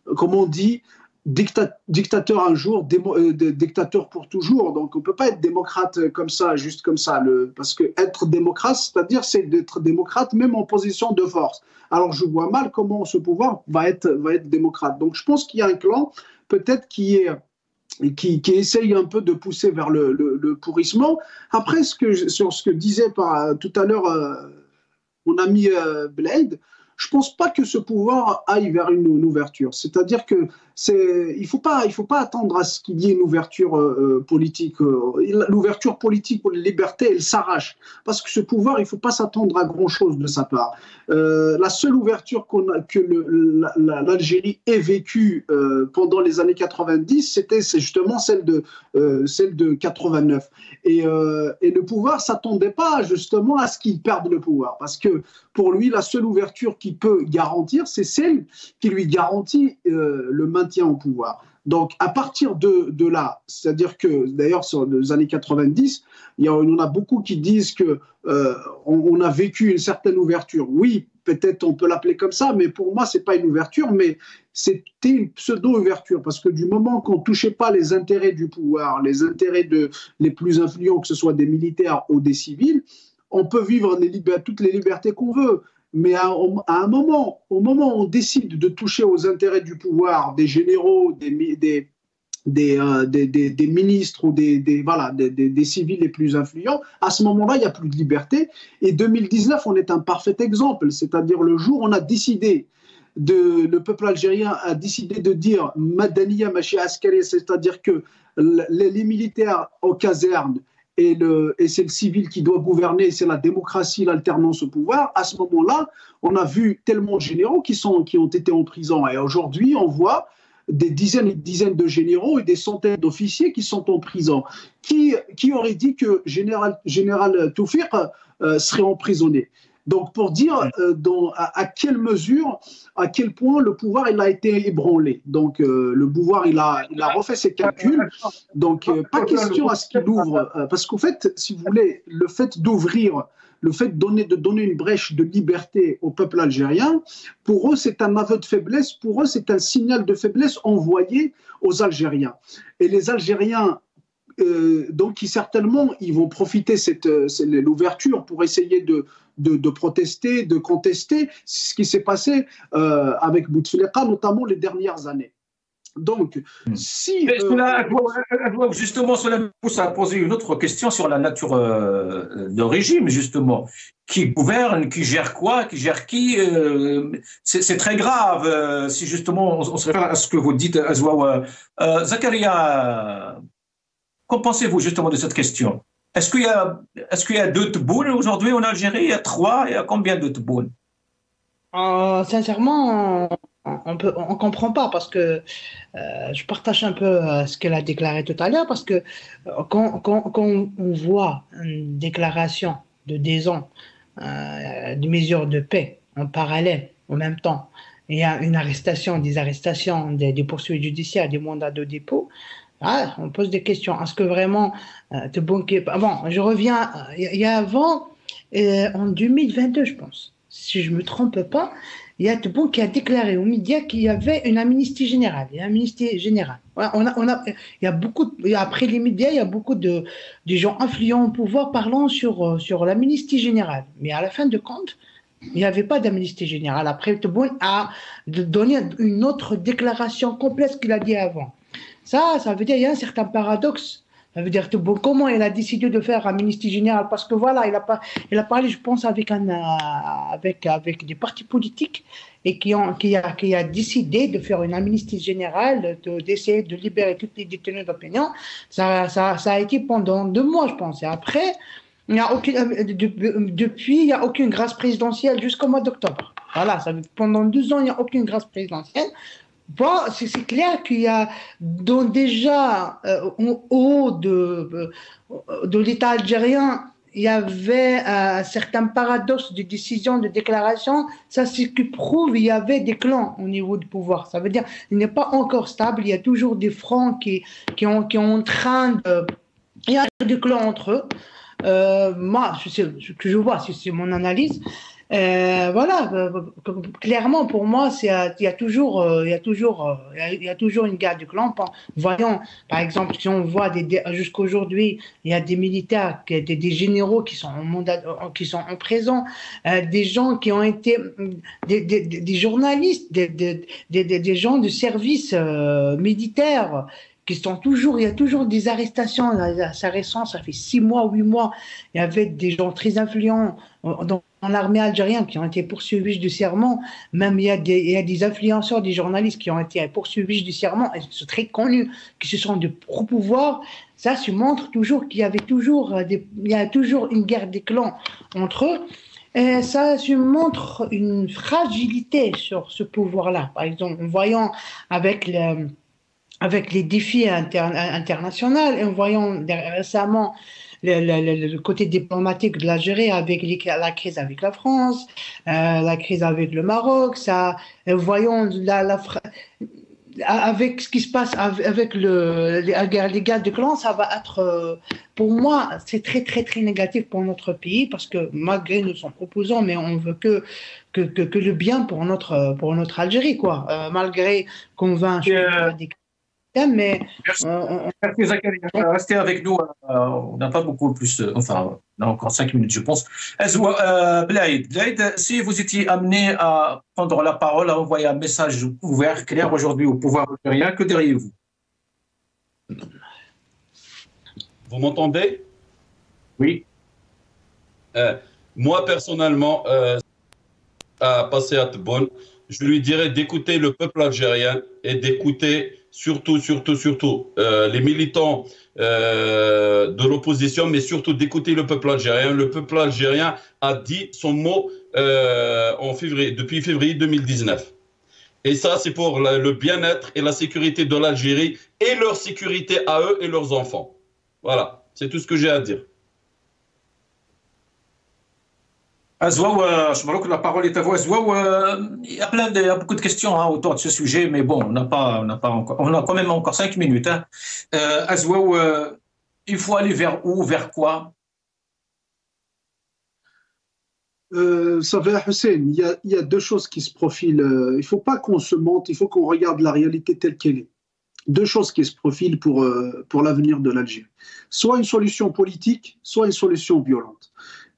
comme on dit, dictateur un jour, dictateur pour toujours. Donc on ne peut pas être démocrate comme ça, juste comme ça. Parce que être démocrate, c'est-à-dire c'est d'être démocrate même en position de force. Alors je vois mal comment ce pouvoir va être démocrate. Donc je pense qu'il y a un clan peut-être qui essaye un peu de pousser vers le pourrissement. Après, sur ce que disait tout à l'heure mon ami Blade, je ne pense pas que ce pouvoir aille vers une ouverture. C'est-à-dire que il faut pas attendre à ce qu'il y ait une ouverture politique. L'ouverture politique pour les libertés, elle s'arrache. Parce que ce pouvoir, il ne faut pas s'attendre à grand-chose de sa part. La seule ouverture que l'Algérie ait vécue pendant les années 90, c'est justement celle de 89. Et le pouvoir ne s'attendait pas justement à ce qu'il perde le pouvoir. Parce que pour lui, la seule ouverture qu'il peut garantir, c'est celle qui lui garantit le maintien au pouvoir. Donc, à partir de là, c'est-à-dire que, d'ailleurs, sur les années 90, on a beaucoup qui disent qu'on a vécu une certaine ouverture. Oui, peut-être on peut l'appeler comme ça, mais pour moi, ce n'est pas une ouverture, mais c'était une pseudo-ouverture, parce que du moment qu'on ne touchait pas les intérêts du pouvoir, les intérêts les plus influents, que ce soit des militaires ou des civils, on peut vivre toutes les libertés qu'on veut. Mais à un moment, au moment où on décide de toucher aux intérêts du pouvoir, des généraux, des ministres ou des civils les plus influents, à ce moment-là, il n'y a plus de liberté. Et 2019, on est un parfait exemple. C'est-à-dire le jour où on a décidé, le peuple algérien a décidé de dire « Madaniya Machi Askari », c'est-à-dire que les militaires aux casernes, et c'est le civil qui doit gouverner, c'est la démocratie, l'alternance au pouvoir. À ce moment-là, on a vu tellement de généraux qui ont été en prison. Et aujourd'hui, on voit des dizaines et des dizaines de généraux et des centaines d'officiers qui sont en prison. Qui aurait dit que général Toufik serait emprisonné? Donc, pour dire à quelle mesure, à quel point le pouvoir il a été ébranlé. Donc, le pouvoir il a refait ses calculs. Donc, pas question à ce qu'il ouvre, parce qu'en fait, si vous voulez, le fait d'ouvrir, le fait de donner une brèche de liberté au peuple algérien, pour eux, c'est un aveu de faiblesse. Pour eux, c'est un signal de faiblesse envoyé aux Algériens. Et les Algériens, donc, certainement, ils vont profiter de l'ouverture pour essayer de protester, de contester ce qui s'est passé avec Bouteflika, notamment les dernières années. Donc, si... justement, cela me pousse à poser une autre question sur la nature de régime, justement. Qui gouverne, qui gère quoi, qui gère qui c'est très grave. Si justement, on se réfère à ce que vous dites, Azouaou. Zakaria, qu'en pensez-vous justement de cette question? Est-ce qu'il y a 2 Tebboune aujourd'hui en Algérie? Il y a 3? Il y a combien de Tebboune? Sincèrement, on comprend pas parce que je partage un peu ce qu'elle a déclaré tout à l'heure parce que quand on voit une déclaration de 10 ans de mesures de paix en parallèle, en même temps, il y a une arrestation, des arrestations, des poursuites judiciaires, des mandats de dépôt. Ah, on pose des questions. Est-ce que vraiment bon, je reviens. Il y a avant, en 2022, je pense, si je me trompe pas, il y a Tebboune qui a déclaré aux médias qu'il y avait une amnistie générale. Il y a beaucoup. Après les médias, il y a beaucoup de gens influents au pouvoir parlant sur l'amnistie générale. Mais à la fin de compte, il n'y avait pas d'amnistie générale. Après, Tebboune a donné une autre déclaration complète qu'il a dit avant. Ça veut dire qu'il y a un certain paradoxe. Ça veut dire comment il a décidé de faire amnistie générale parce que voilà, il a parlé, je pense, avec des partis politiques et qui a décidé de faire une amnistie générale, d'essayer de libérer toutes les détenus d'opinion. Ça a été pendant 2 mois, je pense. Et après, depuis, il n'y a aucune grâce présidentielle jusqu'au mois d'octobre. Voilà, pendant 2 ans, il n'y a aucune grâce présidentielle. Bon, c'est clair qu'il y a déjà au haut de l'État algérien, il y avait un certain paradoxe de décision, de déclaration. Ça, c'est ce qui prouve qu'il y avait des clans au niveau du pouvoir. Ça veut dire qu'il n'est pas encore stable. Il y a toujours des fronts qui ont en train de... Il y a des clans entre eux. Moi, ce que je vois, c'est mon analyse. Voilà, clairement pour moi, il y a toujours une guerre du clan. Voyons, par exemple, si on voit jusqu'à aujourd'hui, il y a des militaires, des généraux qui sont en prison, des gens qui ont été des journalistes, des gens de service militaire. Il y a toujours des arrestations. Ça récent, ça fait 6 mois, 8 mois. Il y avait des gens très influents dans l'armée algérienne qui ont été poursuivis judiciairement. Même il y a des influenceurs, des journalistes qui ont été poursuivis judiciairement, et c'est très connu, qui se sont de pro-pouvoir. Ça se montre toujours qu'il y avait toujours une guerre des clans entre eux. Et ça se montre une fragilité sur ce pouvoir-là. Par exemple, en voyant avec les défis internationaux, et en voyant récemment le côté diplomatique de l'Algérie avec la crise avec la France, la crise avec le Maroc, voyons avec ce qui se passe avec les guerres de clans, ça va être, pour moi, c'est très très très négatif pour notre pays parce que malgré nous sommes opposants, mais on veut que le bien pour notre Algérie, quoi. Malgré qu'on va des mais merci Zakaria. Restez avec nous. On n'a pas beaucoup plus. Enfin, on a encore 5 minutes, je pense. Blaïd, si vous étiez amené à prendre la parole, à envoyer un message ouvert, clair aujourd'hui au pouvoir algérien, que diriez-vous? Vous m'entendez? Oui. Moi, personnellement, à passer à Tebboune, je lui dirais d'écouter le peuple algérien et d'écouter surtout les militants de l'opposition, mais surtout d'écouter le peuple algérien. Le peuple algérien a dit son mot depuis février 2019. Et ça, c'est pour le bien-être et la sécurité de l'Algérie et leur sécurité à eux et leurs enfants. Voilà, c'est tout ce que j'ai à dire. Azwaou, la parole est à vous. Azwaou, il y a beaucoup de questions autour de ce sujet, mais bon, on a quand même encore 5 minutes. Azwaou, il faut aller vers où, vers quoi? Ça va, Hussein, il y a 2 choses qui se profilent. Il ne faut pas qu'on se mente, il faut qu'on regarde la réalité telle qu'elle est. 2 choses qui se profilent pour l'avenir de l'Algérie. Soit une solution politique, soit une solution violente.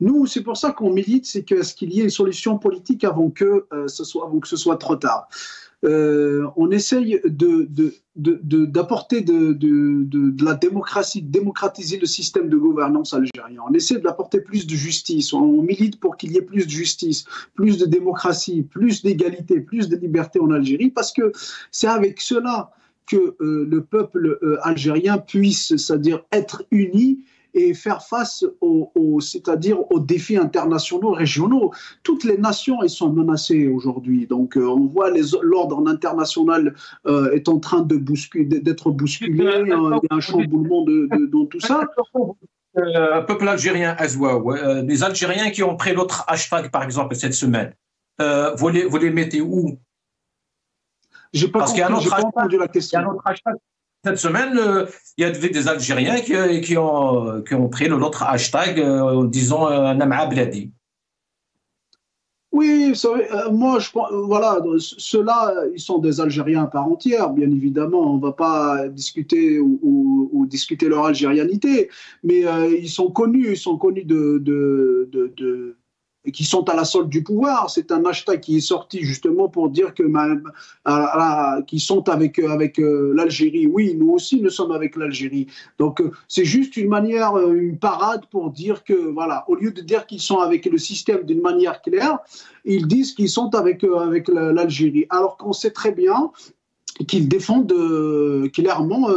Nous, c'est pour ça qu'on milite, c'est qu'est-ce qu'il y ait une solution politique avant que ce soit trop tard. On essaye d'apporter de la démocratie, de démocratiser le système de gouvernance algérien. On essaie d'apporter plus de justice. On milite pour qu'il y ait plus de justice, plus de démocratie, plus d'égalité, plus de liberté en Algérie, parce que c'est avec cela que le peuple algérien puisse, c'est-à-dire être uni et faire face c'est-à-dire aux défis internationaux, régionaux. Toutes les nations elles sont menacées aujourd'hui. Donc on voit l'ordre international est en train d'être bousculé. Il y a un chamboulement dans tout ça. Peuple algérien, Azwaou, les Algériens qui ont pris l'autre hashtag, par exemple, cette semaine, vous les mettez où? J'ai pas entendu la question. Il y a un autre hashtag. Cette semaine, il y a des Algériens qui ont pris l'autre hashtag en disant Nam'a Bladi. Oui, moi, je pense, voilà, ceux-là, ils sont des Algériens à part entière, bien évidemment. On ne va pas discuter ou discuter leur algérianité, mais ils sont connus qui sont à la solde du pouvoir. C'est un hashtag qui est sorti justement pour dire que qu'ils sont avec l'Algérie. Oui, nous aussi, nous sommes avec l'Algérie. Donc, c'est juste une manière, une parade pour dire que, voilà, au lieu de dire qu'ils sont avec le système d'une manière claire, ils disent qu'ils sont avec l'Algérie. Alors qu'on sait très bien qu'ils défendent clairement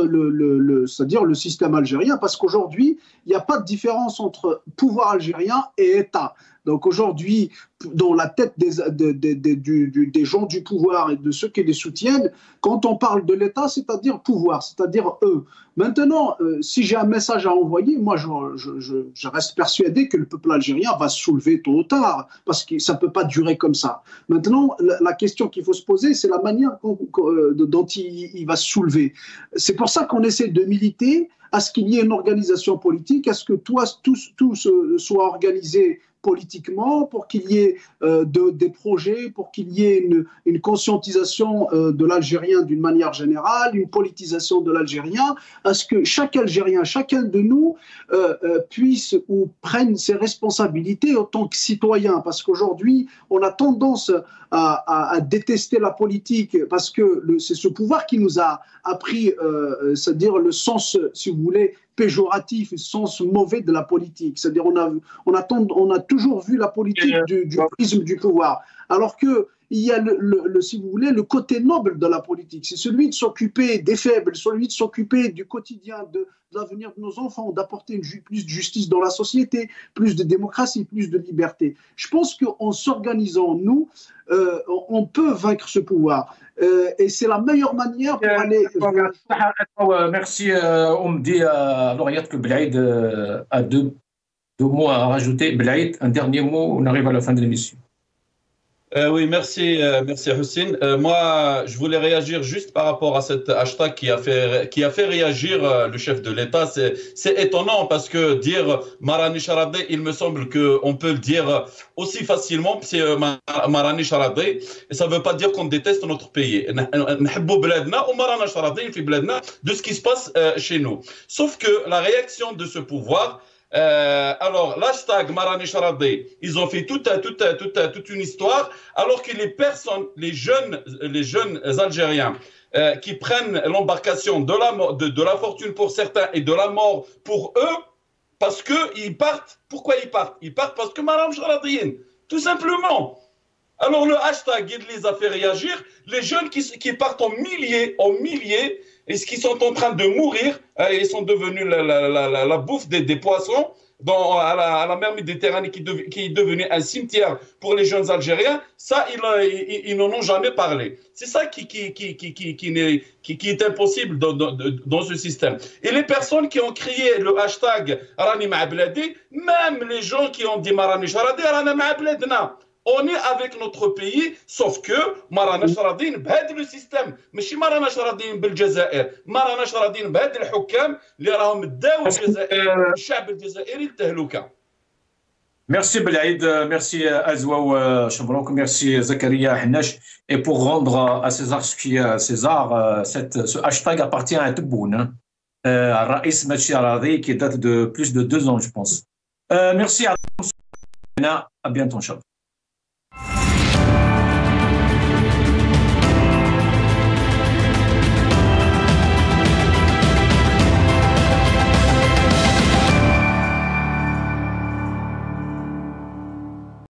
c'est-à-dire le système algérien, parce qu'aujourd'hui, il n'y a pas de différence entre pouvoir algérien et État. Donc aujourd'hui, dans la tête des gens du pouvoir et de ceux qui les soutiennent, quand on parle de l'État, c'est-à-dire pouvoir, c'est-à-dire eux. Maintenant, si j'ai un message à envoyer, moi je reste persuadé que le peuple algérien va se soulever tôt ou tard, parce que ça ne peut pas durer comme ça. Maintenant, la question qu'il faut se poser, c'est la manière dont il va se soulever. C'est pour ça qu'on essaie de militer à ce qu'il y ait une organisation politique, à ce que tous soient organisés politiquement, pour qu'il y ait des projets, pour qu'il y ait une conscientisation de l'Algérien d'une manière générale, une politisation de l'Algérien, à ce que chaque Algérien, chacun de nous puisse ou prenne ses responsabilités en tant que citoyen, parce qu'aujourd'hui, on a tendance à détester la politique, parce que c'est ce pouvoir qui nous a appris, c'est-à-dire le sens, si vous voulez, péjoratif, le sens mauvais de la politique. C'est-à-dire on a toujours vu la politique du prisme du pouvoir, alors que il y a si vous voulez, le côté noble de la politique. C'est celui de s'occuper des faibles, celui de s'occuper du quotidien, de l'avenir de nos enfants, d'apporter plus de justice dans la société, plus de démocratie, plus de liberté. Je pense qu'en s'organisant, nous, on peut vaincre ce pouvoir. Et c'est la meilleure manière pour aller... Merci, Omdi, Lauriette Belhaïd, à deux mots à rajouter. Belhaïd, un dernier mot, on arrive à la fin de l'émission. Oui, merci Hussein. Moi, je voulais réagir juste par rapport à cet hashtag qui a fait réagir le chef de l'État. C'est étonnant parce que dire Marani Charadé, il me semble qu'on peut le dire aussi facilement. C'est Marani Charadé, et ça ne veut pas dire qu'on déteste notre pays. De ce qui se passe chez nous. Sauf que la réaction de ce pouvoir. Alors, l'hashtag Marani Charadé, ils ont fait toute une histoire, alors que les jeunes Algériens qui prennent l'embarcation de la fortune pour certains et de la mort pour eux, parce qu'ils partent. Pourquoi ils partent? Ils partent parce que Marani Charadé, tout simplement. Alors, le hashtag, il les a fait réagir. Les jeunes qui partent en milliers, et qui sont en train de mourir, ils sont devenus la bouffe des poissons à la mer Méditerranée qui est devenue un cimetière pour les jeunes Algériens. Ça, ils n'en ont jamais parlé. C'est ça qui est impossible dans ce système. Et les personnes qui ont créé le hashtag Rani Ma'abladi, même les gens qui ont dit Marani Charadé, Rani Ma'abladna. On est avec notre pays, sauf que Marana Charadine بهذا le système. ماشي Marana Charadine بالجزائر. Marana Charadine بهذا الحكام اللي راهم داو الجزائر الشعب الجزائري للتهلكة. Merci Belhaïd, merci Azwaou Chambrouk, merci Zakaria Hnash. Et pour rendre à César ce qui est à César, ce hashtag appartient à Tebboune, à Raïs Machi Aradi, qui date de plus de 2 ans, je pense. Merci à bientôt, Inch'Allah.